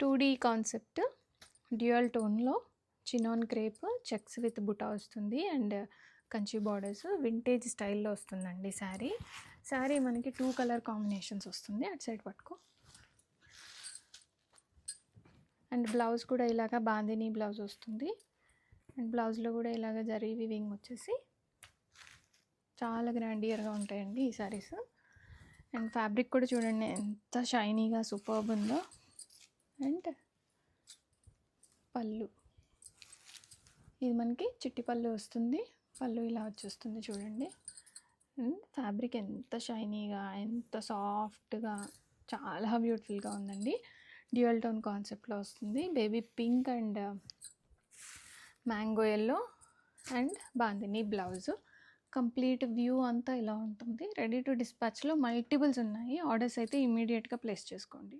2D concept dual టోన్లో chinon crepe checks with buta వస్తుంది and Kanchi borders vintage స్టైల్లో వస్తుందండి శారీ మనకి 2 కలర్ కాంబినేషన్స్ వస్తుంది. అటు సైడ్ పట్టుకో. అండ్ బ్లౌజ్ కూడా ఇలాగా బాందిని బ్లౌజ్ వస్తుంది. అండ్ బ్లౌజ్లో కూడా ఇలాగ జరీ వివింగ్ వచ్చేసి చాలా గ్రాండియర్గా ఉంటాయండి ఈ శారీస్. అండ్ ఫ్యాబ్రిక్ కూడా చూడండి ఎంత షైనీగా సూపర్బ్ ఉందో. అండ్ పళ్ళు ఇది మనకి చిట్టి పళ్ళు వస్తుంది. పళ్ళు ఇలా వచ్చేస్తుంది చూడండి. అండ్ ఫ్యాబ్రిక్ ఎంత షైనీగా ఎంత సాఫ్ట్గా చాలా బ్యూటిఫుల్గా ఉందండి. డ్యూయల్ టోన్ కాన్సెప్ట్లో వస్తుంది. Baby pink and mango yellow and bandhani blouse. Complete view అంతా ఇలా ఉంటుంది. రెడీ టు డిస్పాచ్లో మల్టిపుల్స్ ఉన్నాయి. ఆర్డర్స్ అయితే ఇమీడియట్గా ప్లేస్ చేసుకోండి.